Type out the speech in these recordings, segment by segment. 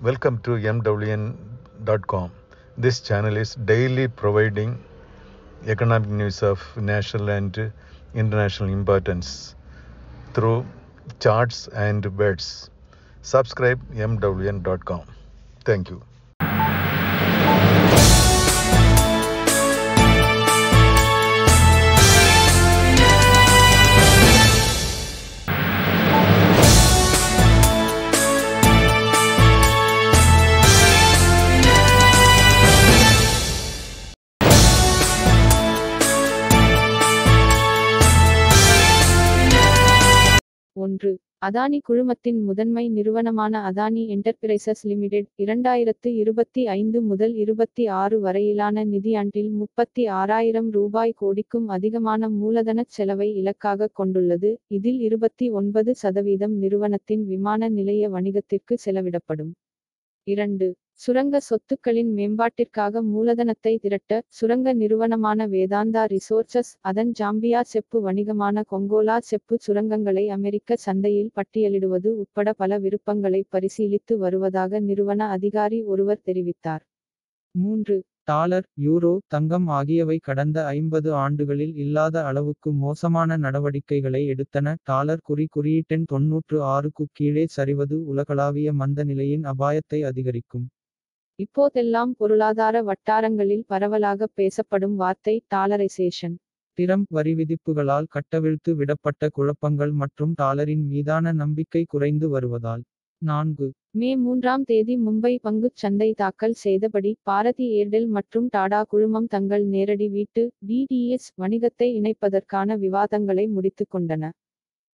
Welcome to MWN.com. This channel is daily providing economic news of national and international importance through charts and bets. Subscribe MWN.com. Thank you. ஒன்று. அதானி குழுமத்தின் முதன்மை நிறுவனமான Adani enterprises limited 2025 முதல் 26 வரையிலான நிதியாண்டில் 36,000 ரூபாய் கோடிக்கும் அதிகமான மூலதனச் செலவை இலக்காக கொண்டுள்ளது. இதில் 29% நிறுவனத்தின் விமான நிலைய வணிகத்திற்கு செலவிடப்படும். 2. சுரங்க சொத்துக்களின் மேம்பாட்டிற்காக மூலதனத்தை திரட்ட சுரங்க நிறுவனமான வேதாந்தா ரிசோர்சஸ் அதன் ஜாம்பியா செப்பு வணிகமான கொங்கோலா செப்பு சுரங்கங்களை அமெரிக்க சந்தையில் பட்டியலிடுவது உட்பட பல விருப்பங்களை பரிசீலித்து வருவதாக நிறுவன அதிகாரி ஒருவர் தெரிவித்தார். 3. டாலர், யூரோ, தங்கம் ஆகியவை கடந்த 50 ஆண்டுகளில் இல்லாத அளவுக்கு மோசமான நடவடிக்கைகளை எடுத்தன. டாலர் குறியீட்டெண் 96க்கு கீழே சரிவது உலகளாவிய மந்த நிலையின் அபாயத்தை அதிகரிக்கும். இப்போதெல்லாம் பொருளாதார வட்டாரங்களில் பரவலாக பேசப்படும் வார்த்தை டாலரைசேஷன். டிரம்ப் வரிவிதிப்புகளால் கட்டவிழ்த்து விடப்பட்ட குழப்பங்கள் மற்றும் டாலரின் மீதான நம்பிக்கை குறைந்து வருவதால். 4. மே 3ஆம் தேதி மும்பை பங்குச் சந்தை தாக்கல் செய்தபடி பாரதி ஏர்டெல் மற்றும் டாடா குழுமம் தங்கள் நேரடி வீட்டு டிடிஎஸ் வணிகத்தை இணைப்பதற்கான விவாதங்களை முடித்துக் கொண்டன.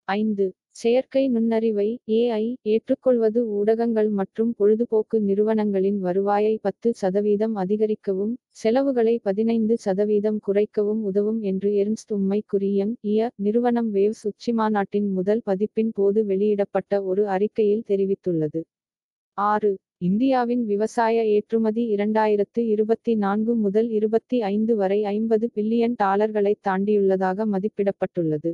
5. செயற்கை நுண்ணறிவை ஏஐ ஏற்றுக்கொள்வது ஊடகங்கள் மற்றும் பொழுதுபோக்கு நிறுவனங்களின் வருவாயை 10% அதிகரிக்கவும் செலவுகளை 15% குறைக்கவும் உதவும் என்று எர்ன்ஸ்ட் யங் நிறுவனம் வேவ்ஸ் உச்சிமாநாட்டின் முதல் பதிப்பின் போது வெளியிடப்பட்ட ஒரு அறிக்கையில் தெரிவித்துள்ளது. 6. இந்தியாவின் விவசாய ஏற்றுமதி 2024 முதல் 25 வரை $50 பில்லியன் தாண்டியுள்ளதாக மதிப்பிடப்பட்டுள்ளது.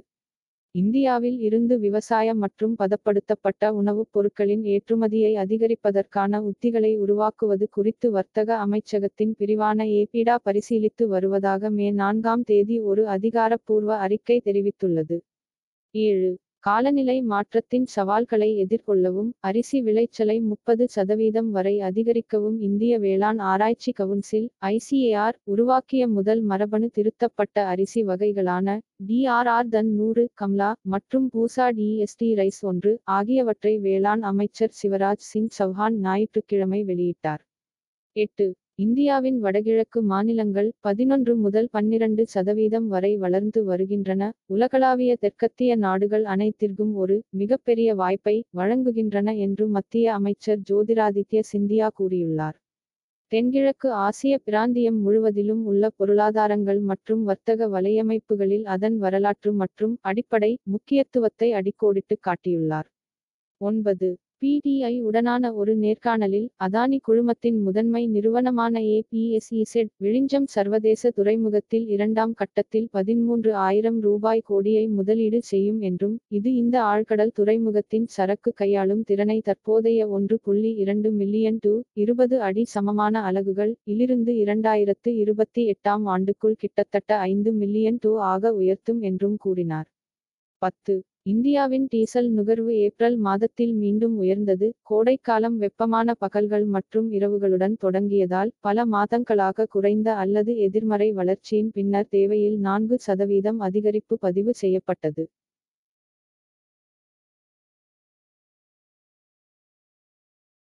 இந்தியாவில் இருந்து விவசாய மற்றும் பதப்படுத்தப்பட்ட உணவுப் பொருட்களின் ஏற்றுமதியை அதிகரிப்பதற்கான உத்திகளை உருவாக்குவது குறித்து வர்த்தக அமைச்சகத்தின் பிரிவான ஏபிடா பரிசீலித்து வருவதாக மே 4ஆம் தேதி ஒரு அதிகாரப்பூர்வ அறிக்கை தெரிவித்துள்ளது. 7. காலநிலை மாற்றத்தின் சவால்களை எதிர்கொள்ளவும் அரிசி விளைச்சலை 30% வரை அதிகரிக்கவும் இந்திய வேளாண் ஆராய்ச்சி கவுன்சில் (ICAR) உருவாக்கிய முதல் மரபணு திருத்தப்பட்ட அரிசி வகைகளான DRR தன் 100 கம்லா மற்றும் பூசா DST ரைஸ் 1 ஆகியவற்றை வேளாண் அமைச்சர் சிவராஜ் சிங் சௌஹான் ஞாயிற்றுக்கிழமை வெளியிட்டார். 8. இந்தியாவின் வடகிழக்கு மாநிலங்கள் 11 முதல் 12% வரை வளர்ந்து வருகின்றன. உலகளாவிய தெற்கத்திய நாடுகள் அனைத்திற்கும் ஒரு மிகப்பெரிய வாய்ப்பை வழங்குகின்றன என்று மத்திய அமைச்சர் ஜோதிராதித்ய சிந்தியா கூறியுள்ளார். தென்கிழக்கு ஆசிய பிராந்தியம் முழுவதிலும் உள்ள பொருளாதாரங்கள் மற்றும் வர்த்தக வலையமைப்புகளில் அதன் வரலாற்று மற்றும் அடிப்படை முக்கியத்துவத்தை அடிக்கோடிட்டு காட்டியுள்ளார். 9. PTI உடனான ஒரு நேர்காணலில் அதானி குழுமத்தின் முதன்மை நிறுவனமான APSEZ விழிஞ்சம் சர்வதேச துறைமுகத்தில் 2ஆம் கட்டத்தில் 13,000 ரூபாய் கோடியை முதலீடு செய்யும் என்றும் இது இந்த ஆழ்கடல் துறைமுகத்தின் சரக்கு கையாளும் திறனை தற்போதைய 1.2 மில்லியன் to 20 அடி சமமான அலகுகள் இலிருந்து 2028ஆம் ஆண்டுக்குள் கிட்டத்தட்ட 5 மில்லியன் to ஆக உயர்த்தும் என்றும் கூறினார். 10. இந்தியாவின் டீசல் நுகர்வு ஏப்ரல் மாதத்தில் மீண்டும் உயர்ந்தது. கோடைக்காலம் வெப்பமான பகல்கள் மற்றும் இரவுகளுடன் தொடங்கியதால் பல மாதங்களாக குறைந்த அல்லது எதிர்மறை வளர்ச்சியின் பின்னர் தேவையில் 4% அதிகரிப்பு பதிவு செய்யப்பட்டது.